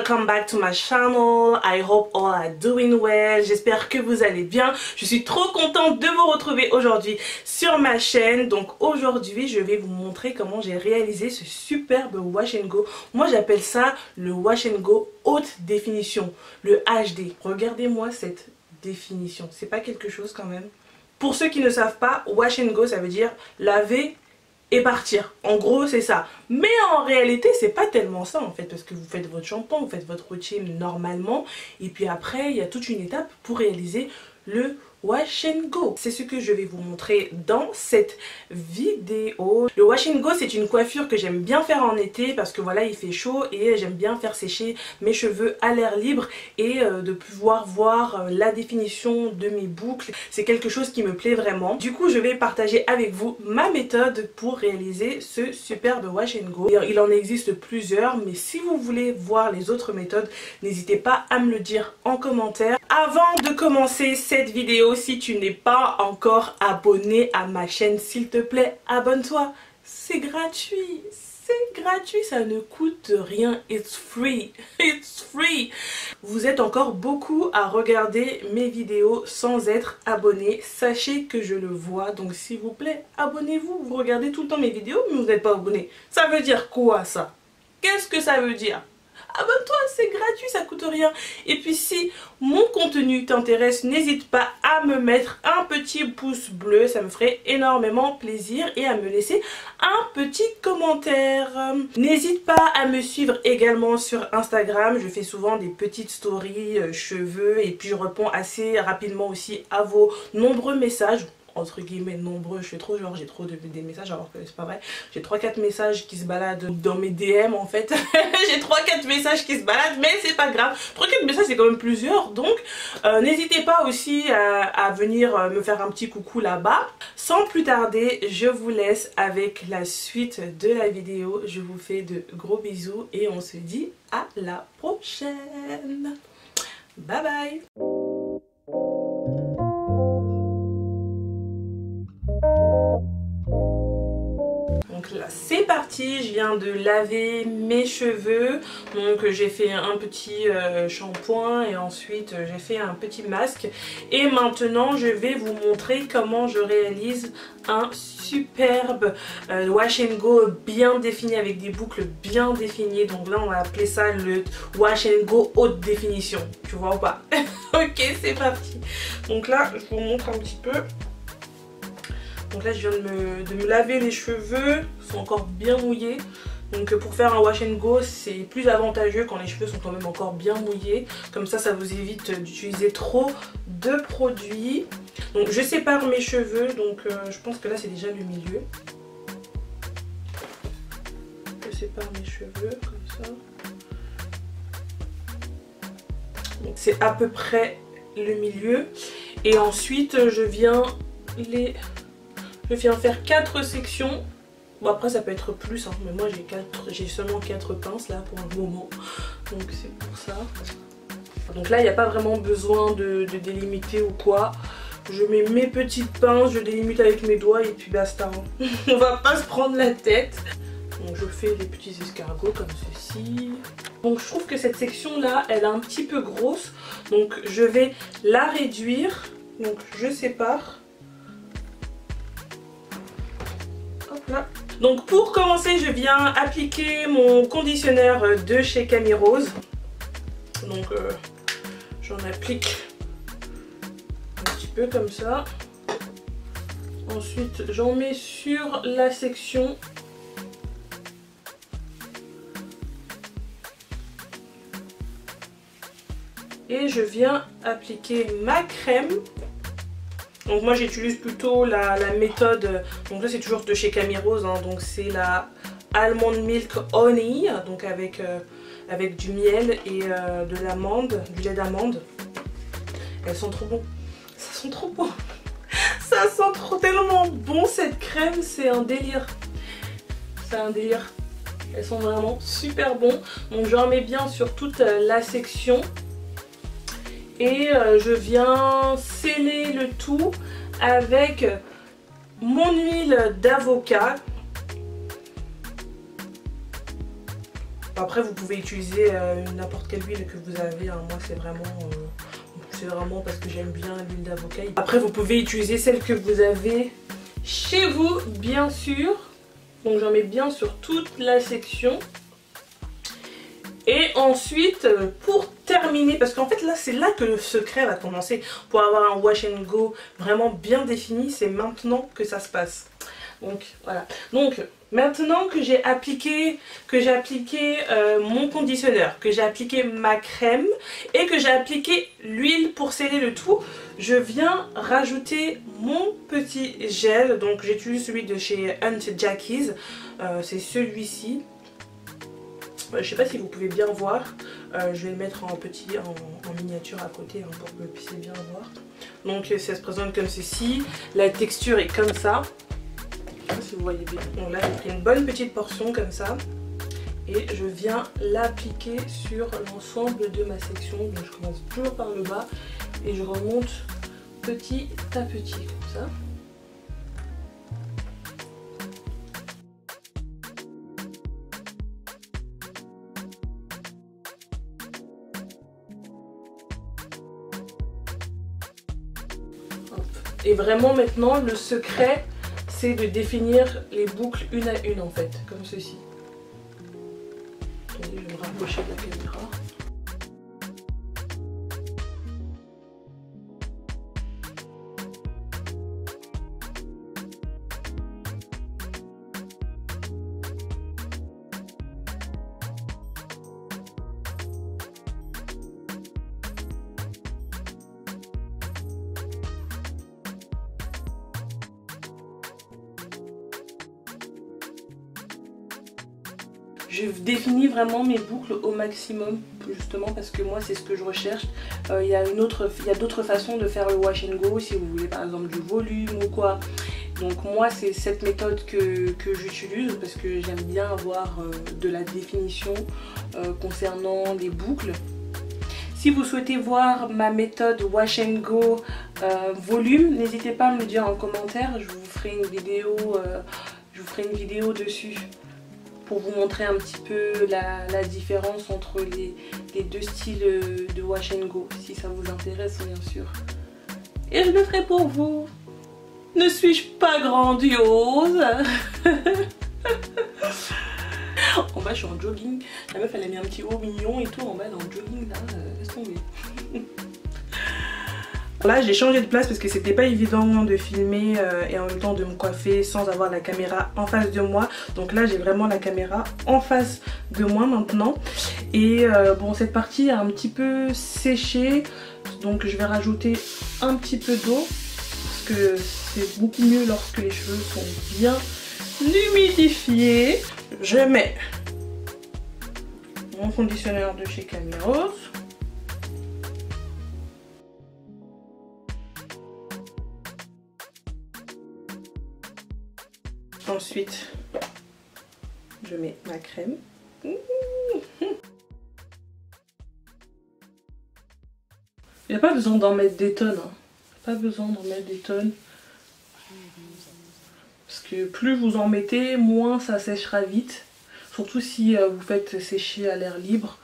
welcome back to my channel. I hope all are doing well. J'espère que vous allez bien. Je suis trop contente de vous retrouver aujourd'hui sur ma chaîne. Donc aujourd'hui je vais vous montrer comment j'ai réalisé ce superbe wash and go. Moi j'appelle ça le wash and go haute définition, le HD. Regardez-moi cette définition, c'est pas quelque chose quand même? Pour ceux qui ne savent pas, wash and go ça veut dire laver et partir. En gros c'est ça. Mais en réalité c'est pas tellement ça en fait, parce que vous faites votre shampoing, vous faites votre routine normalement et puis après il y a toute une étape pour réaliser le wash and go. C'est ce que je vais vous montrer dans cette vidéo. Le wash and go c'est une coiffure que j'aime bien faire en été parce que voilà il fait chaud et j'aime bien faire sécher mes cheveux à l'air libre et de pouvoir voir la définition de mes boucles. C'est quelque chose qui me plaît vraiment. Du coup je vais partager avec vous ma méthode pour réaliser ce superbe wash and go. Il en existe plusieurs, mais si vous voulez voir les autres méthodes, n'hésitez pas à me le dire en commentaire. Avant de commencer cette vidéo, si tu n'es pas encore abonné à ma chaîne, s'il te plaît, abonne-toi. C'est gratuit. C'est gratuit, ça ne coûte rien. It's free. It's free. Vous êtes encore beaucoup à regarder mes vidéos sans être abonné. Sachez que je le vois. Donc s'il vous plaît, abonnez-vous. Vous regardez tout le temps mes vidéos, mais vous n'êtes pas abonné. Ça veut dire quoi ça? Qu'est-ce que ça veut dire? Abonne-toi, c'est gratuit, ça coûte rien. Et puis si mon contenu t'intéresse, n'hésite pas à me mettre un petit pouce bleu, ça me ferait énormément plaisir, et à me laisser un petit commentaire. N'hésite pas à me suivre également sur Instagram, je fais souvent des petites stories cheveux et puis je réponds assez rapidement aussi à vos nombreux messages. Entre guillemets nombreux, je fais trop genre j'ai trop des messages alors que c'est pas vrai. J'ai 3-4 messages qui se baladent dans mes DM en fait. J'ai 3-4 messages qui se baladent, mais c'est pas grave. 3-4 messages c'est quand même plusieurs, donc n'hésitez pas aussi à venir me faire un petit coucou là-bas. Sans plus tarder, je vous laisse avec la suite de la vidéo. Je vous fais de gros bisous et on se dit à la prochaine. Bye bye. Donc là c'est parti, je viens de laver mes cheveux, donc j'ai fait un petit shampoing et ensuite j'ai fait un petit masque et maintenant je vais vous montrer comment je réalise un superbe wash and go bien défini avec des boucles bien définies. Donc là on va appeler ça le wash and go haute définition, tu vois ou pas? Ok, c'est parti. Donc là je vous montre un petit peu. Donc là je viens de me laver les cheveux, ils sont encore bien mouillés. Donc pour faire un wash and go c'est plus avantageux quand les cheveux sont quand même encore bien mouillés. Comme ça vous évite d'utiliser trop de produits. Donc je sépare mes cheveux, donc je pense que là c'est déjà le milieu. Je sépare mes cheveux comme ça. Donc c'est à peu près le milieu. Et ensuite je viens faire 4 sections. Bon après ça peut être plus hein, mais moi j'ai seulement 4 pinces là pour un moment. Donc c'est pour ça. Donc là il n'y a pas vraiment besoin de délimiter ou quoi. Je mets mes petites pinces, je délimite avec mes doigts et puis basta. On va pas se prendre la tête. Donc je fais des petits escargots comme ceci. Donc je trouve que cette section là elle est un petit peu grosse. Donc je vais la réduire. Donc je sépare. Donc pour commencer je viens appliquer mon conditionneur de chez Camille Rose. Donc j'en applique un petit peu comme ça. Ensuite j'en mets sur la section. Et je viens appliquer ma crème. Donc moi j'utilise plutôt la méthode, donc là c'est toujours de chez Camille Rose, hein, donc c'est la Almond Milk Honey, donc avec du miel et de l'amande, du lait d'amande. Elles sont trop bon, ça sent trop bon, ça sent tellement bon cette crème, c'est un délire, c'est un délire. Elles sont vraiment super bons, donc j'en mets bien sur toute la section. Et je viens sceller le tout avec mon huile d'avocat. Après vous pouvez utiliser n'importe quelle huile que vous avez, hein. Moi c'est vraiment parce que j'aime bien l'huile d'avocat. Après vous pouvez utiliser celle que vous avez chez vous bien sûr. Donc j'en mets bien sur toute la section. Et ensuite pour terminer, parce qu'en fait là c'est là que le secret va commencer. Pour avoir un wash and go vraiment bien défini, c'est maintenant que ça se passe. Donc voilà. Donc maintenant que j'ai appliqué mon conditionneur, que j'ai appliqué ma crème et que j'ai appliqué l'huile pour sceller le tout, je viens rajouter mon petit gel. Donc j'utilise celui de chez Aunt Jackie's, c'est celui-ci. Je sais pas si vous pouvez bien voir, je vais le mettre en miniature à côté, hein, pour que vous puissiez bien voir. Donc ça se présente comme ceci, la texture est comme ça. Si vous voyez bien. Donc là j'ai pris une bonne petite portion comme ça et je viens l'appliquer sur l'ensemble de ma section. Donc je commence toujours par le bas et je remonte petit à petit comme ça. Hop. Et vraiment maintenant le secret, c'est de définir les boucles une à une en fait, comme ceci. Attendez, je vais me rapprocher de la caméra. Je définis vraiment mes boucles au maximum, justement parce que moi c'est ce que je recherche. Il y a d'autres façons de faire le wash and go si vous voulez par exemple du volume ou quoi. Donc moi c'est cette méthode que j'utilise parce que j'aime bien avoir de la définition concernant les boucles. Si vous souhaitez voir ma méthode wash and go volume, n'hésitez pas à me le dire en commentaire, je vous ferai une vidéo dessus pour vous montrer un petit peu la différence entre les deux styles de wash and go, si ça vous intéresse bien sûr. Et je le ferai pour vous. Ne suis-je pas grandiose? En bas je suis en jogging, la meuf elle a mis un petit haut mignon et tout en bas dans le jogging là, laisse tomber. Là j'ai changé de place parce que c'était pas évident de filmer et en même temps de me coiffer sans avoir la caméra en face de moi. Donc là j'ai vraiment la caméra en face de moi maintenant. Et bon, cette partie a un petit peu séché, donc je vais rajouter un petit peu d'eau parce que c'est beaucoup mieux lorsque les cheveux sont bien humidifiés. Je mets mon conditionneur de chez Camiros. Ensuite, je mets ma crème. Il n'y a pas besoin d'en mettre des tonnes. Hein. Pas besoin d'en mettre des tonnes. Parce que plus vous en mettez, moins ça séchera vite. Surtout si vous faites sécher à l'air libre.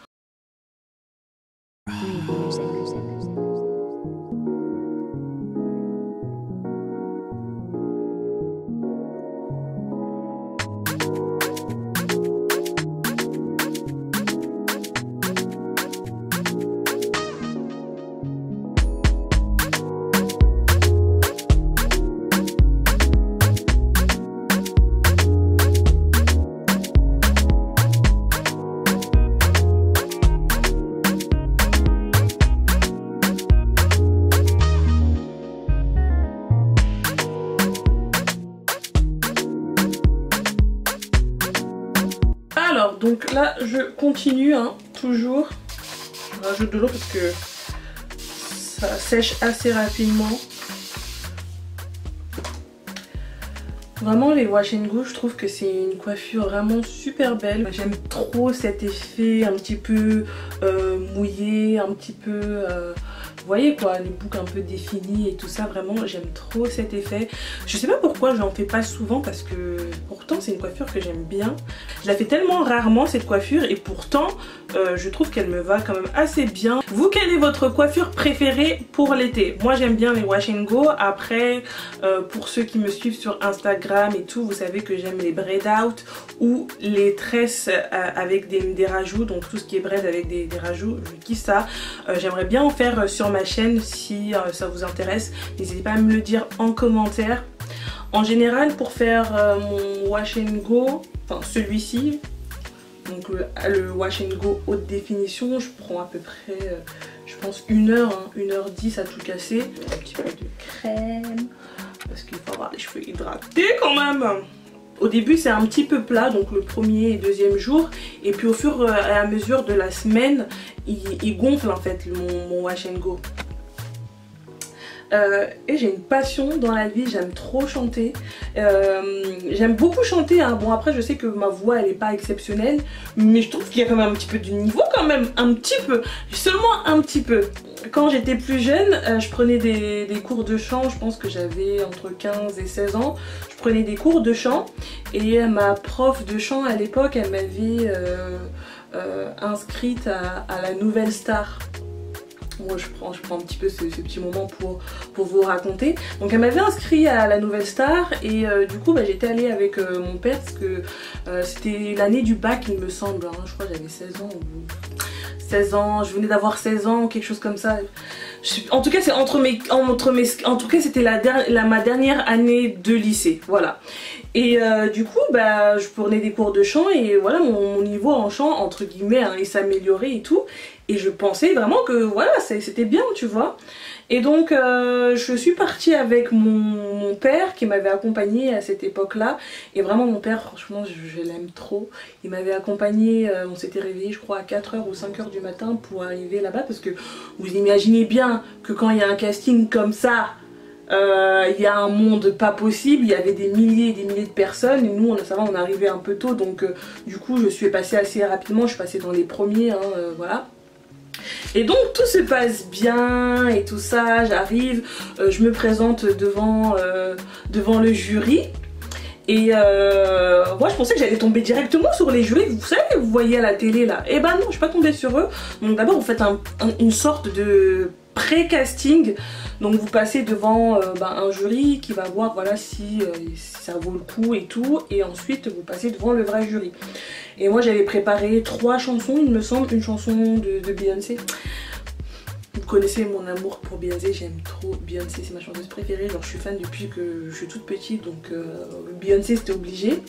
Alors donc là je continue hein, toujours, je rajoute de l'eau parce que ça sèche assez rapidement. Vraiment les wash and go, je trouve que c'est une coiffure vraiment super belle. J'aime trop cet effet un petit peu mouillé, un petit peu voyez quoi, les boucles un peu définies et tout ça, vraiment j'aime trop cet effet. Je sais pas pourquoi je n'en fais pas souvent parce que pourtant c'est une coiffure que j'aime bien. Je la fais tellement rarement cette coiffure et pourtant je trouve qu'elle me va quand même assez bien. Vous, quelle est votre coiffure préférée pour l'été? Moi j'aime bien les wash and go. Après pour ceux qui me suivent sur Instagram et tout, vous savez que j'aime les braid out ou les tresses avec des rajouts, donc tout ce qui est braid avec des rajouts, je kiffe ça. J'aimerais bien en faire sur ma chaîne si ça vous intéresse. N'hésitez pas à me le dire en commentaire. En général, pour faire mon wash and go, enfin celui-ci, donc le wash and go haute définition, je prends à peu près, je pense 1 heure, hein, 1h10 à tout casser. Un petit peu de crème, parce qu'il faut avoir les cheveux hydratés quand même. Au début c'est un petit peu plat, donc le premier et deuxième jour, et puis au fur et à mesure de la semaine, il gonfle en fait mon wash and go. Et j'ai une passion dans la vie, j'aime trop chanter, j'aime beaucoup chanter, hein. Bon après je sais que ma voix elle est pas exceptionnelle, mais je trouve qu'il y a quand même un petit peu du niveau quand même, un petit peu, seulement un petit peu. Quand j'étais plus jeune, je prenais des cours de chant, je pense que j'avais entre 15 et 16 ans, je prenais des cours de chant et ma prof de chant à l'époque elle m'avait inscrite à la Nouvelle Star. Moi je prends un petit peu ce petit moment pour vous raconter. Donc elle m'avait inscrit à la Nouvelle Star et du coup j'étais allée avec mon père parce que c'était l'année du bac il me semble, hein. Je crois que j'avais 16 ans ou 16 ans, je venais d'avoir 16 ans, quelque chose comme ça. En tout cas c'est en tout cas c'était ma dernière année de lycée, voilà. Et du coup je prenais des cours de chant et voilà mon niveau en chant entre guillemets hein, il s'améliorait et tout. Et je pensais vraiment que voilà c'était bien tu vois. Et donc je suis partie avec mon père qui m'avait accompagnée à cette époque là. Et vraiment mon père franchement je l'aime trop. Il m'avait accompagnée, on s'était réveillé je crois à 4h ou 5h du matin pour arriver là-bas. Parce que vous imaginez bien que quand il y a un casting comme ça, il y a un monde pas possible, il y avait des milliers et des milliers de personnes et nous ça va on est arrivé un peu tôt donc du coup je suis passée assez rapidement, je suis passée dans les premiers hein, voilà. Et donc tout se passe bien et tout ça, j'arrive, je me présente devant le jury. Et moi je pensais que j'allais tomber directement sur les jurys, vous savez, vous voyez à la télé là. Et ben non, je suis pas tombée sur eux. Donc d'abord vous faites une sorte de pré-casting. Donc vous passez devant un jury qui va voir voilà si ça vaut le coup et tout. Et ensuite vous passez devant le vrai jury. Et moi j'avais préparé 3 chansons il me semble, une chanson de Beyoncé. Vous connaissez mon amour pour Beyoncé, j'aime trop Beyoncé, c'est ma chanteuse préférée, genre je suis fan depuis que je suis toute petite donc Beyoncé c'était obligé.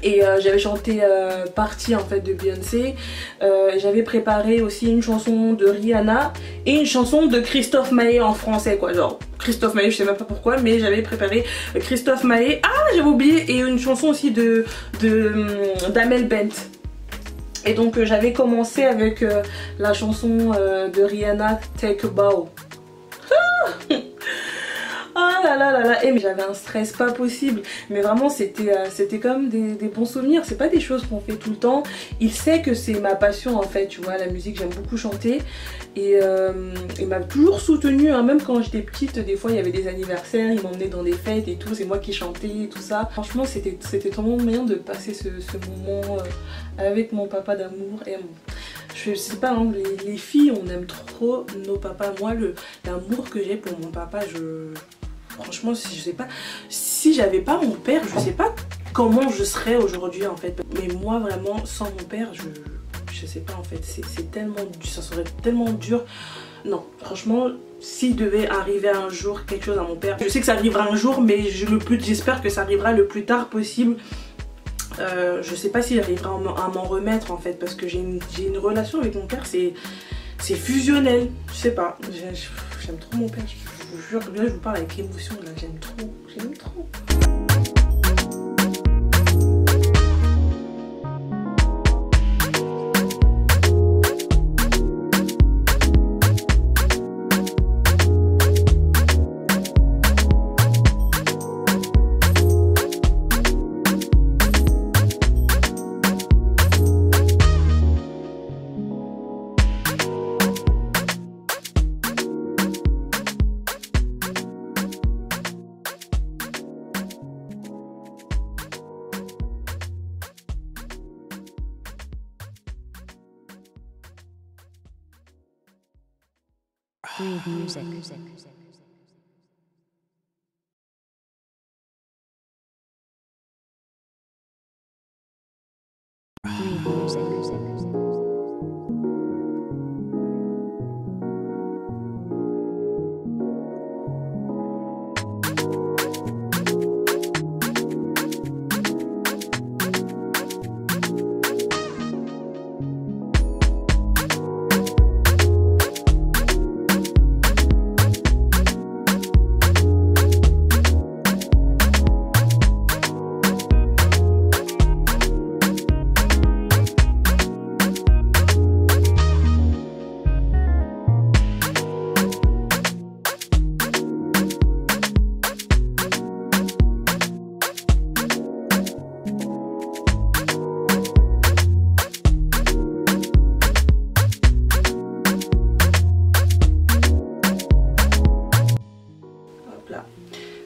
Et j'avais chanté partie en fait de Beyoncé, j'avais préparé aussi une chanson de Rihanna et une chanson de Christophe Maé en français quoi, genre Christophe Maé je sais même pas pourquoi mais j'avais préparé Christophe Maé, ah j'avais oublié, et une chanson aussi d'Amel Bent. Et donc j'avais commencé avec la chanson de Rihanna Take a Bow. Ah là là là là, mais j'avais un stress pas possible, mais vraiment c'était quand même des bons souvenirs, c'est pas des choses qu'on fait tout le temps. Il sait que c'est ma passion en fait, tu vois, la musique, j'aime beaucoup chanter et il m'a toujours soutenue, hein, même quand j'étais petite, des fois il y avait des anniversaires, il m'emmenait dans des fêtes et tout, c'est moi qui chantais et tout ça. Franchement c'était tellement bien de passer ce moment avec mon papa d'amour et je sais pas, hein, les filles on aime trop nos papas. Moi l'amour que j'ai pour mon papa, franchement je sais pas, si j'avais pas mon père je sais pas comment je serais aujourd'hui en fait. Mais moi vraiment sans mon père je sais pas en fait, c'est tellement dur, ça serait tellement dur. Non franchement s'il devait arriver un jour quelque chose à mon père, je sais que ça arrivera un jour mais j'espère que ça arrivera le plus tard possible. Je sais pas s'il arrivera à m'en remettre en fait parce que j'ai une relation avec mon père, c'est fusionnel, je sais pas, j'aime trop mon père, je vous jure, là je vous parle avec émotion, là j'aime trop. Breathe music. Breathe music.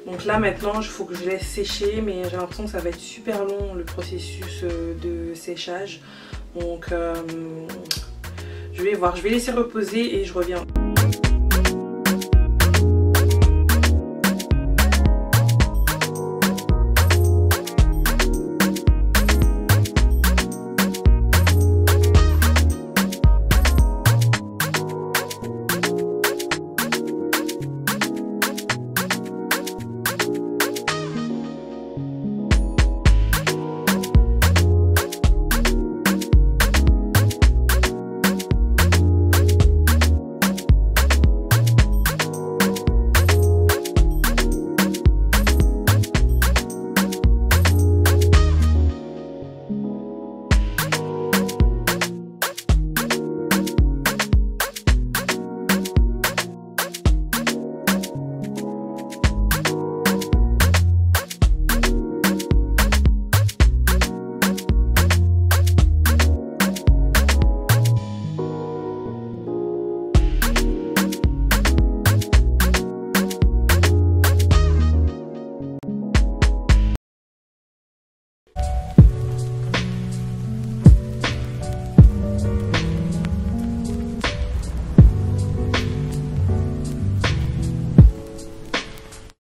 Donc là maintenant il faut que je laisse sécher, mais j'ai l'impression que ça va être super long le processus de séchage. Donc je vais voir, je vais laisser reposer et je reviens.